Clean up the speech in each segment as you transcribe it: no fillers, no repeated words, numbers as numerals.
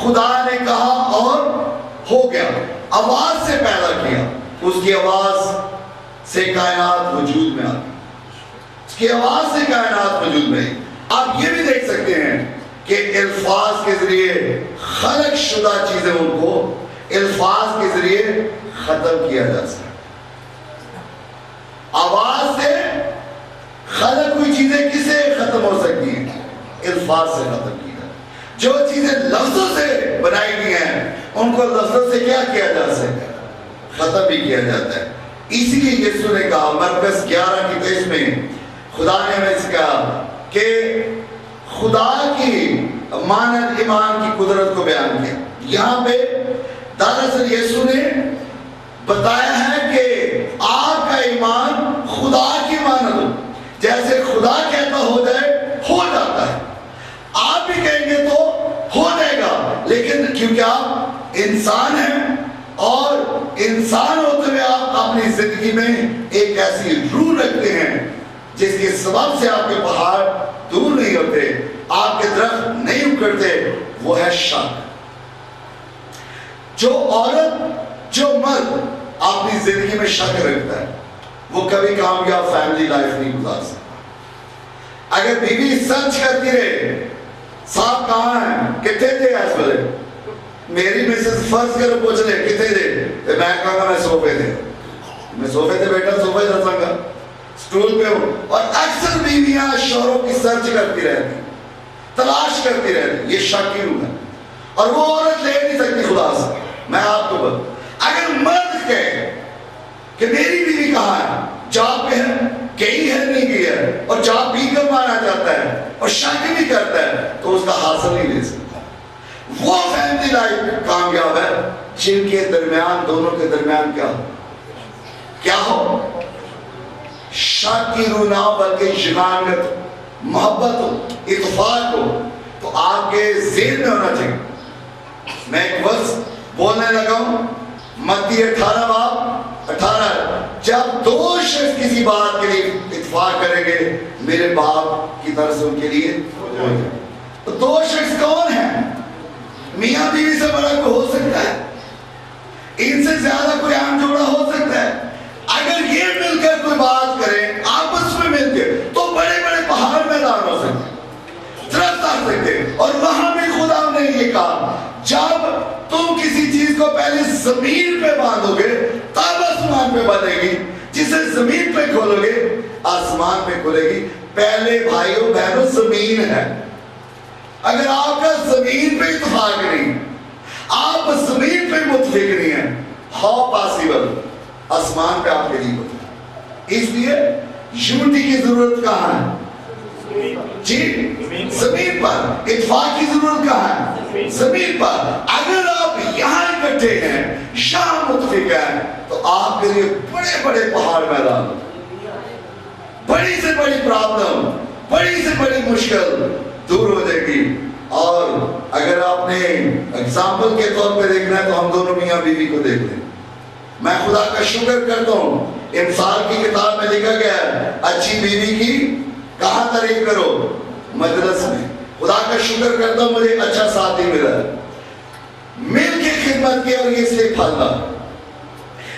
خدا نے کہا اور ہو گیا، آواز سے پیدا کیا، اس کی آواز سے کائنات وجود میں آتی، اس کی آواز سے کائنات وجود میں آئی۔ آپ یہ بھی دیکھ سکتے ہیں کہ الفاظ کے ذریعے خلق شدہ چیزیں ان کو الفاظ کے ذریعے ختم کیا جا سکتا ہے۔ آواز سے خلق ہوئی چیزیں کسے ختم ہو سکتی ہیں؟ الفاظ سے ختم کی جائے۔ جو چیزیں لفظوں سے بنائی گئی ہیں ان کو لفظوں سے کیا کیا جا سکتا ہے؟ ختم بھی کیا جاتا ہے۔ اسی لیے یسوع نے کہا مرکز 11 کی 23 میں خدا نے ہمیں سے کہا کہ خدا کی مانند ایمان کی قدرت کو بیان کیا۔ یہاں پہ دراصل یسوع نے بتایا ہے کہ آپ کا ایمان خدا کی مانند ہو، جیسے خدا کہتا ہو جائے ہو جاتا ہے۔ آپ بھی کہیں گے تو ہو جائے گا، لیکن کیونکہ آپ انسان ہیں اور انسان ہوتے ہوئے آپ اپنی زندگی میں ایک ایسی روح رکھتے ہیں جس کے سبب سے آپ کے پہاڑ دور نہیں ہوتے، آپ کے درخت نہیں اکھڑتے، وہ ہے شک۔ جو عورت جو مرد اپنی زندگی میں شک رکھتا ہے وہ کبھی کامیاب فیملی لائف نہیں گزار سکتا۔ اگر بیوی سرچ کرتی رہے صاحب کہاں ہیں، کتنے دے اس ویلے، میری مسز فرض کرو پوچھ لے کتنے دے، تو میں کہا گا میں صوفے دے، میں صوفے دے بیٹھا صوفے دے سکا سٹول پہ ہوں۔ اور اکثر بیویاں شوہروں کی سرچ کرتی رہتی، تلاش کرتی رہتی، یہ شک کی روح ہے، اور وہ عورت لے نہیں سکتی خدا سے۔ میں آپ کو بتا اگر مرد کہے کہ میری بیوی کہاں ہے، جاب پہ ہے، گئی ہے نہیں گئی ہے، اور جاب بھی کروانا چاہتا ہے اور شک بھی کرتا ہے، تو اس کا حاصل نہیں لے سکتا۔ وہ فیملی لائف کامیاب ہے جن کے درمیان دونوں کے درمیان کیا ہو، شک کی روح نہ ہو بلکہ یگانت، محبت ہو، اتفاق ہو۔ تو آپ کے ذہن میں ہونا چاہیے۔ میں ایک وقت بولنے لگا ہوں متی 18 باب 18، جب دو شخص کسی بات کے لیے اتفاق کریں گے میرے باپ کی طرف سے ان کے لیے ہو جائے۔ تو دو شخص کون ہیں؟ میاں بیوی سے بڑا کوئی ہو سکتا ہے؟ ان سے زیادہ کوئی عام جوڑا ہو سکتا ہے؟ اگر یہ مل کر کوئی بات کریں آپس میں مل کے تو بڑے بڑے پہاڑ میدان ہو سکتے ہیں، درخت آ سکتے ہیں۔ اور وہاں بھی خدا نے یہ کہا جب تم کسی چیز کو پہلے زمین پہ باندھو گے تب آسمان پہ بندھے گی، جسے زمین پہ کھولو گے آسمان پہ کھلے گی۔ پہلے بھائیوں بہنوں زمین ہے، اگر آپ کا زمین پہ اتفاق نہیں، آپ زمین پہ متفق نہیں ہیں، ہاؤ پاسیبل آسمان پہ آپ کے لیے ہوتا ہے۔ اس لیے یونٹی کی ضرورت کہاں ہے؟ جی زمین پر۔ اتفاق کی ضرورت کہاں ہے؟ زمین پر۔ اگر آپ یہاں اکٹھے ہیں، یہاں متفق ہیں، تو آپ کے لیے بڑے بڑے پہاڑ میدان ہوتے ہیں، بڑی سے بڑی پرابلم، بڑی سے بڑی مشکل دور ہو جائے گی۔ اور اگر آپ نے اگزامپل کے طور پہ دیکھنا ہے تو ہم دونوں میاں بیوی کو دیکھ لیں۔ میں خدا کا شکر کرتا ہوں، امثال کی کتاب میں لکھا گیا ہے اچھی بیوی کی کہاں تعریف کرو؟ مجلس میں۔ خدا کا شکر کرتا ہوں مجھے اچھا ساتھی ملا ہے، مل کے خدمت کی اور یہ سے پھل رہا،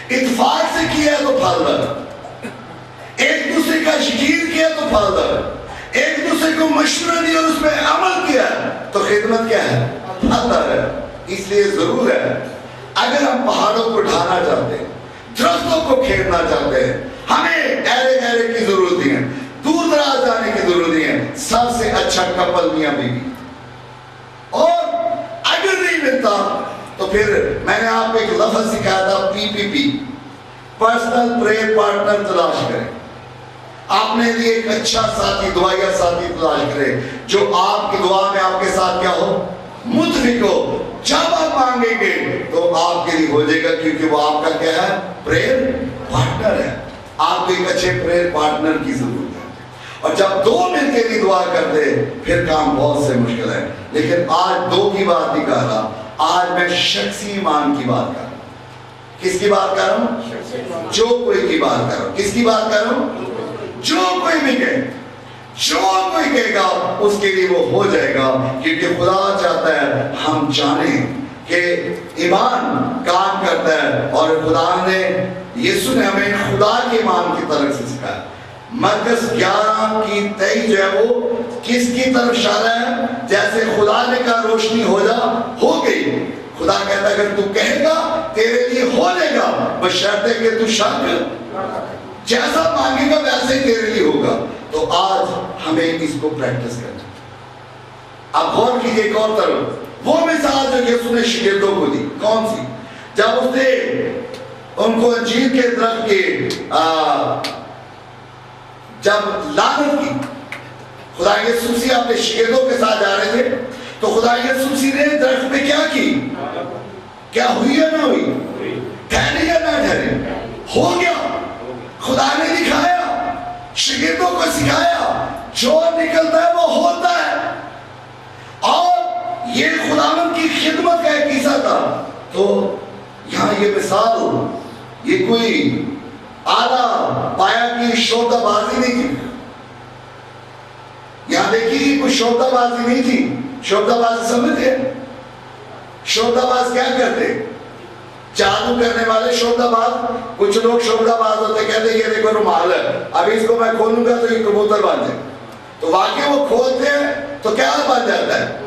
اتفاق سے کیا تو پھل رہا، ایک دوسرے کا یقین کیا تو پھل رہا، ایک دوسرے کو مشورہ دیا اور اس پہ عمل کیا تو خدمت کیا ہے؟ پھل رہا ہے۔ اس لیے ضرور ہے اگر ہم پہاڑوں کو ڈھانا چاہتے ہیں، درختوں کو کھیرنا چاہتے ہیں، ہمیں ایرے ایرے کی ضرورت نہیں ہے، دور دراز جانے کی ضرورت نہیں ہے، سب سے اچھا کپل میاں بیوی۔ اور اگر نہیں ملتا تو پھر میں نے آپ کو ایک لفظ سکھایا تھا PPP، پرسنل پریئر پارٹنر تلاش کریں۔ اپنے لیے ایک اچھا ساتھی، دعائیا ساتھی تلاش کریں جو آپ کی دعا میں آپ کے ساتھ کیا ہو؟ متفق ہو۔ جب آپ مانگیں گے تو آپ کے لیے ہو جائے گا، کیونکہ وہ آپ کا کیا ہے؟ پریئر پارٹنر ہے۔ آپ کو ایک اچھے پریئر پارٹنر کی ضرورت ہے، اور جب دو مل کے بھی دعا کرتے پھر کام بہت سے مشکل ہے۔ لیکن آج دو کی بات نہیں کر رہا، آج میں شخصی ایمان کی بات کر رہا ہوں۔ کس کی بات کر رہا ہوں؟ جو کوئی کی بات کر رہا ہوں۔ کس کی بات کر رہا ہوں؟ جو کوئی بھی کہے جو کوئی کہے گا اس کے لیے وہ ہو جائے گا، کیونکہ خدا چاہتا ہے ہم جانیں کہ ایمان کام کرتا ہے، اور خدا نے یسوع نے ہمیں خدا کے ایمان کی طرف سے سکھایا۔ مرکز 11:23 جو ہے وہ کس کی طرف اشارہ ہے؟ جیسے خدا نے کہا روشنی ہو جا، ہو گئی۔ خدا کہتا ہے اگر تو کہے گا تیرے لیے ہو جائے گا، بشرطے کہ تو شک، جیسا مانگے گا ویسے ہی تیرے لیے ہوگا۔ تو آج ہمیں اس کو پریکٹس کرنا۔ اب غور کیجئے ایک اور طرف، وہ مثال جو یسوع نے شاگردوں کو دی، کون سی؟ جب اس نے ان کو انجیر کے درخت کے جب لعنت کی، خدا یسوع مسیح اپنے شاگردوں کے ساتھ جا رہے تھے، تو خدا یسوع مسیح نے درخت پہ کیا کی؟ کیا ہوئی یا نہ ہوئی؟ ٹھہرے یا نہ ٹھہرے؟ ہو گیا۔ خدا نے دکھایا، شاگردوں کو سکھایا، جو نکلتا ہے وہ ہوتا ہے۔ اور یہ خداوند کی خدمت کا ایک حصہ تھا۔ تو یہاں یہ مثال، یہ کوئی آلہ پایا کی شوردہ بازی نہیں تھی۔ یہاں دیکھیے کوئی شوردہ بازی نہیں تھی۔ شوردہ باز سمجھتے؟ شوردہ باز کیا کرتے؟ جادو کرنے والے شوردہ باز۔ کچھ لوگ شوردہ باز ہوتے، کہتے یہ دیکھو رومال ہے، ابھی اس کو میں کھولوں گا تو یہ کبوتر بن جائے۔ تو واقعی وہ کھولتے ہیں تو کیا بن جاتا ہے؟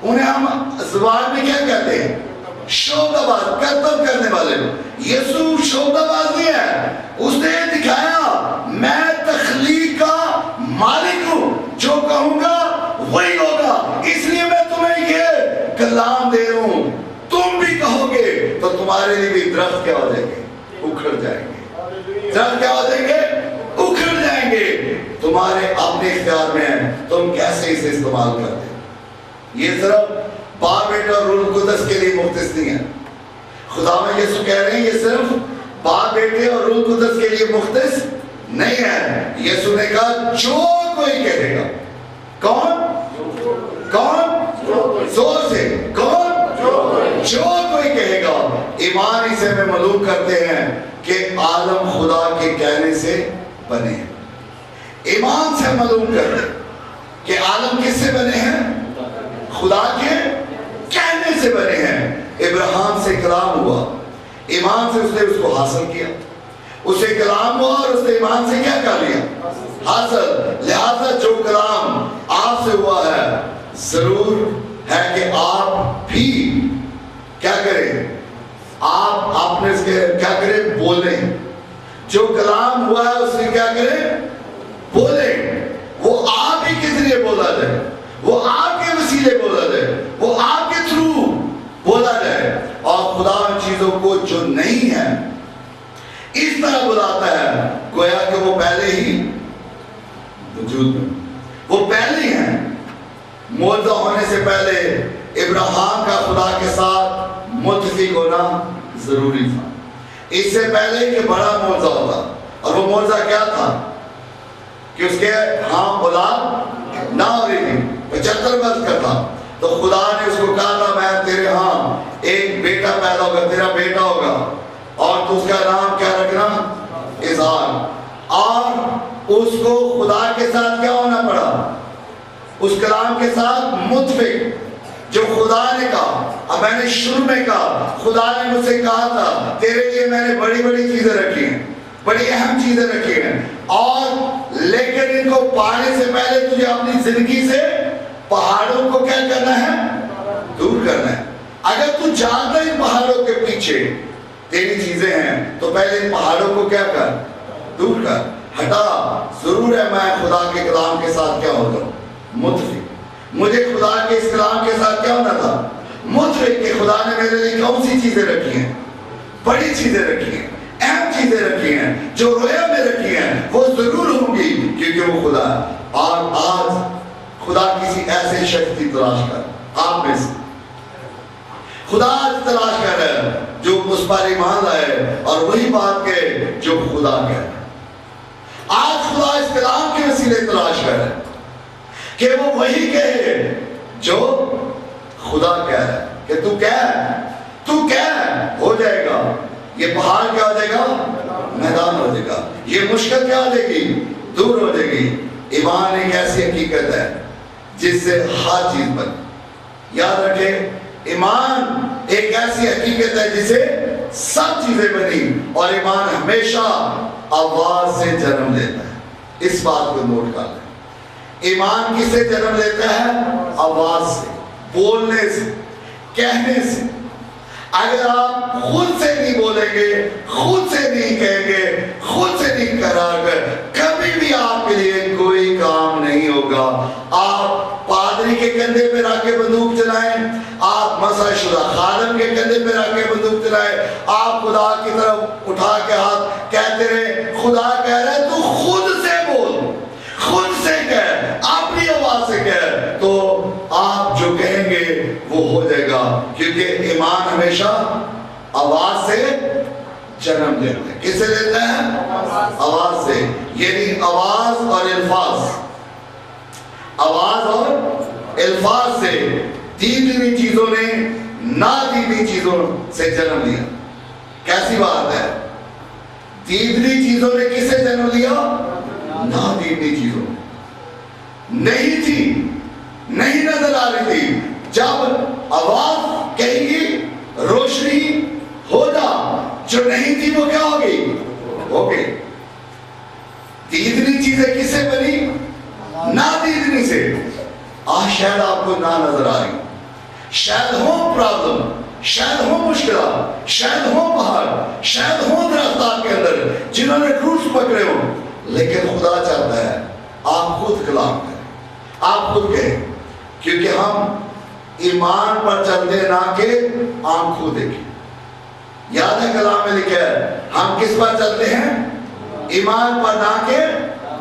انہیں ہم زبان میں کیا کہتے ہیں؟ شوردہ باز، کرتب کرنے والے۔ یسوع شوردہ باز نہیں ہے، اس نے دکھایا میں تخلیق کا مالک ہوں، جو کہوں گا وہی ہوگا، اس لیے میں تمہیں یہ کلام دے رہا ہوں، تم بھی کہو گے تو تمہارے لیے بھی درخت کیا ہو جائیں گے؟ اکھڑ جائیں گے۔ درخت کیا ہو جائیں گے؟ اکھڑ جائیں گے۔ تمہارے اپنے اختیار میں ہے، تم کیسے اسے استعمال کرتے ہیں۔ یہ صرف باپ بیٹا اور روح القدس کے لیے مختص نہیں ہے۔ خدا میں یسوع کہہ رہے ہیں یہ صرف باپ بیٹے اور روح القدس کے لیے مختص نہیں ہے۔ یسوع نے کہا جو کوئی کہے گا، کون؟ زور سے کون؟ جو کوئی کہے گا۔ ایمان اسے میں معلوم کرتے ہیں کہ عالم خدا کے کہنے سے بنے ہیں۔ ایمان سے معلوم کرتے ہیں کہ عالم کس سے بنے ہیں؟ خدا کے کہنے سے بنے ہیں۔ ابراہیم سے کلام ہوا، ایمان سے اس نے اس کو حاصل کیا۔ اسے کلام ہوا اور اس نے ایمان سے کیا کر لیا؟ حاصل۔ لہذا جو کلام آپ سے ہوا ہے، ضرور ہے کہ آپ بھی کیا کریں؟ آپ اپنے اس کے کیا کریں؟ بولیں۔ جو کلام ہوا ہے اس نے کیا کریں؟ بولیں۔ وہ آپ ہی کے ذریعے بولا جائے، وہ آپ کے وسیلے بولا جائے، وہ آپ کے تھرو بولا جائے۔ اور خدا ان چیزوں کو جو نہیں ہے اس طرح بلاتا ہے گویا کہ وہ پہلے ہی وجود میں، وہ پہلے ہی ہیں۔ معجزہ ہونے سے پہلے ابراہیم کا خدا کے ساتھ متفق ہونا ضروری تھا، اس سے پہلے کہ بڑا معجزہ ہوتا۔ اور وہ معجزہ کیا تھا؟ کہ اس کے ہاں اولاد نہ ہو رہی تھی، 75 برس کا تھا۔ تو خدا نے اس کو کہا تھا میں تیرے ہاں ایک بیٹا پیدا ہوگا، تیرا بیٹا ہوگا، اور تو اس کا نام کیا رکھنا؟ اسحاق۔ اور اس کو خدا کے ساتھ کیا ہونا پڑا؟ اس کلام کے ساتھ متفق، جو خدا نے کہا۔ اب میں نے شروع میں کہا خدا نے مجھ سے کہا تھا تیرے لیے میں نے بڑی بڑی چیزیں رکھی ہیں، بڑی اہم چیزیں رکھی ہیں، اور لیکن ان کو پانے سے پہلے تجھے اپنی زندگی سے پہاڑوں کو کیا کرنا ہے؟ دور کرنا ہے۔ اگر تو جانتا ہے پہاڑوں کے پیچھے تیری چیزیں ہیں تو پہلے ان پہاڑوں کو کیا کر؟ دور کر، ہٹا۔ ضرور ہے میں خدا کے کلام کے ساتھ کیا ہوتا ہوں؟ متفق۔ مجھے خدا کے اس کلام کے ساتھ کیا ہونا تھا؟ متفق کہ خدا نے میرے لیے کون سی چیزیں رکھی ہیں؟ بڑی چیزیں رکھی ہیں، اہم چیزیں رکھی ہیں، جو رویا میں رکھی ہیں وہ ضرور ہوں گی کیونکہ وہ خدا ہے۔ اور آج خدا کسی ایسے شخص کی تلاش کر، آپ میں سے خدا آج تلاش کر رہا ہے جو اس پر ایمان لائے اور وہی بات کہے جو خدا کہہ رہا ہے۔ آج خدا اس کلام کے وسیلے تلاش کر رہا ہے کہ وہ وہی کہے جو خدا کہہ رہا ہے کہ تو کہہ ہو جائے گا۔ یہ پہاڑ کیا ہو جائے گا؟ میدان ہو جائے گا۔ یہ مشکل کیا ہو جائے گی؟ دور ہو جائے گی۔ ایمان ایک ایسی حقیقت ہے جس سے ہر چیز بنی. یاد رکھیں ایمان ایک ایسی حقیقت ہے جس سے سب چیزیں بنی. اور ایمان ہمیشہ آواز سے جنم لیتا ہے. اس بات کو نوٹ کر لیں. ایمان کس سے جنم لیتا ہے؟ آواز سے، بولنے سے، کہنے سے. اگر آپ خود سے نہیں بولیں گے، خود سے نہیں کہیں گے، خود سے نہیں کریں گے، کبھی بھی آپ کے لیے کوئی کام نہیں ہوگا. آپ پادری کے کندھے پہ رکھ کے بندوق چلائیں، آپ مسح شدہ خادم کے کندھے پہ رکھ کے بندوق چلائیں، آپ خدا کی طرف اٹھا کے ہاتھ کہتے رہے. خدا کہہ رہا ہے تو خود سے بول، خود سے کہہ، اپنی آواز سے کہہ، تو آپ جو کہیں گے وہ ہو جائے گا. کیونکہ ایمان ہمیشہ آواز سے جنم لیتا ہے. کس سے لیتا ہے؟ آواز سے. یعنی آواز اور الفاظ، آواز اور الفاظ سے دینی چیزوں نے نادینی چیزوں سے جنم لیا. کیسی بات ہے؟ دینی چیزوں نے کس سے جنم لیا؟ نادینی چیزوں نہیں تھی، نہیں نظر آ رہی تھی. جب آواز کہیں گی روشنی ہو جا، جو نہیں تھی وہ کیا ہوگی؟ ہوگی. دیدنی چیزیں کس سے بنی؟ نادیدنی سے. آج شاید آپ کو نہ نظر آ رہی، شاید ہو پرابلم، شاید ہو مشکلات، شاید ہو پہاڑ، شاید ہو درخت آپ کے اندر جنہوں نے روٹس پکڑے ہو، لیکن خدا چاہتا ہے آپ خود کلام کریں، آپ خود کہیں. کیونکہ ہم ایمان پر چلتے نہ کہ آنکھوں دیکھیں. یاد ہے کلام میں لکھا ہے ہم کس پر چلتے ہیں؟ ایمان پر نہ کہ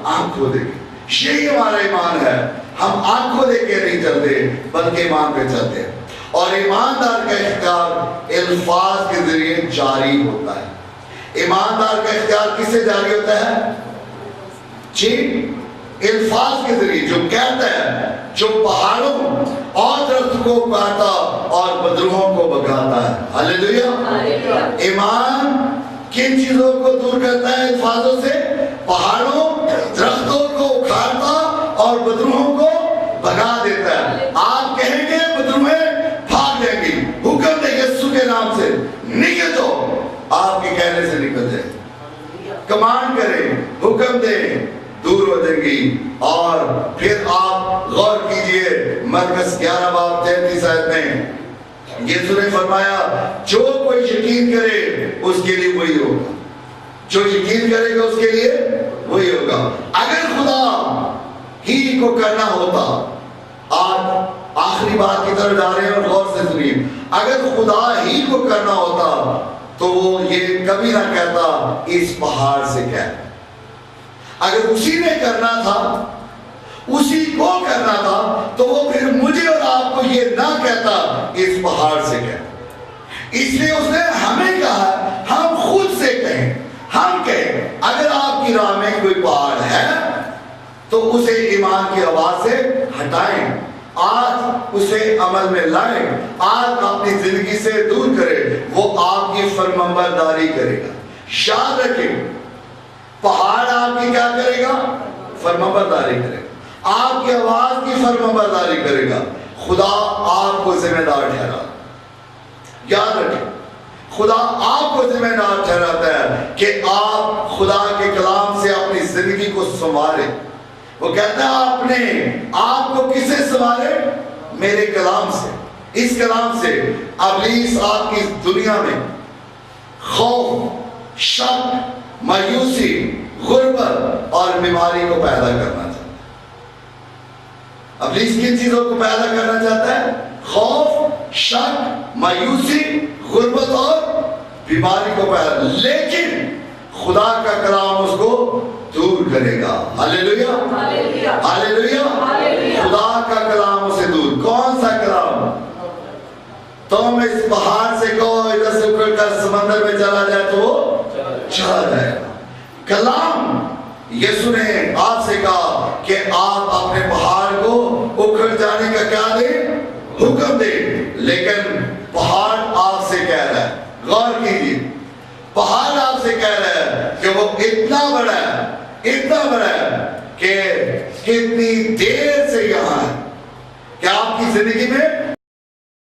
آنکھوں دیکھیں. یہی ہمارا ایمان ہے. ہم آنکھوں دیکھ کے نہیں چلتے بلکہ ایمان پہ چلتے ہیں. اور ایماندار کا اختیار الفاظ کے ذریعے جاری ہوتا ہے. ایماندار کا اختیار کس سے جاری ہوتا ہے؟ جی الفاظ کے ذریعے. جو کہتا ہے، جو پہاڑوں اور درخت کو کاٹا اور بدروہوں کو بگاتا ہے. ہاللیلویا. ایمان کن چیزوں کو دور کرتا ہے؟ الفاظوں سے. پہاڑوں درختوں کو اکھاڑتا اور بدروہوں کو بگا دیتا ہے. آپ کہیں گے بدروہیں بھاگ جائیں گی. حکم دیں یسوع کے نام سے نکل جاؤ، آپ کے کہنے سے نکل جائے. کمانڈ کریں، حکم دیں، دور ہو جائے گی. اور پھر آپ غور کیجئے مرکز 11 باب 33 آیت میں یسوع نے فرمایا جو کوئی یقین کرے اس کے لیے وہی ہوگا. جو یقین کرے گا اس کے لیے وہی ہوگا. اگر خدا ہی کو کرنا ہوتا، آپ آخری بات کی طرف جا رہے ہیں اور غور سے سنیے، اگر خدا ہی کو کرنا ہوتا تو وہ یہ کبھی نہ کہتا اس پہاڑ سے کہہ. اگر اسی نے کرنا تھا، اسی کو کرنا تھا، تو وہ پھر مجھے اور آپ کو یہ نہ کہتا اس پہاڑ سے کہہ. اس لیے اس نے ہمیں کہا ہم خود سے کہیں. ہم کہیں اگر آپ کی راہ میں کوئی پہاڑ ہے تو اسے ایمان کی آواز سے ہٹائیں، آج اسے عمل میں لائیں، آج اپنی زندگی سے دور کریں. وہ آپ کی فرمانبرداری کرے گا. یاد رکھیں پہاڑ آپ کی کیا کرے گا؟ فرمانبرداری کرے گا. آپ کی آواز کی فرمانبرداری کرے گا. خدا آپ کو ذمہ دار ٹھہرا. یاد رکھیں خدا آپ کو ذمہ دار ٹھہراتا ہے کہ آپ خدا کے کلام سے اپنی زندگی کو سنواریں. وہ کہتا ہے آپ نے آپ کو کس سے سنوارے؟ میرے کلام سے. اس کلام سے ابلیس آپ کی دنیا میں خوف، شک، مایوسی، غربت اور بیماری کو پیدا کرنا چاہتا ہے. ابلیس کن چیزوں کو پیدا کرنا چاہتا ہے؟ خوف، شک، مایوسی، غربت اور بیماری کو پیدا. لیکن خدا کا کلام اس کو دور کرے گا. ہاللیلویا، ہاللیلویا. خدا کا کلام اسے دور. کون سا کلام؟ تم اس پہاڑ سے کہو ادھر سے اکھڑ کر سمندر میں چلا جائے تو وہ چلا جائے گا. کلام یسوع نے آپ سے کہا کہ آپ اپنے پہاڑ کو اکھڑ جانے کا کیا دیں؟ حکم دیں. لیکن پہاڑ آپ سے کہہ رہا ہے، غور کیجیے، پہاڑ آپ سے کہہ رہا ہے کہ وہ اتنا بڑا ہے، اتنا بڑا ہے کہ کتنی دیر سے یہاں ہے؟ کیا آپ کی زندگی میں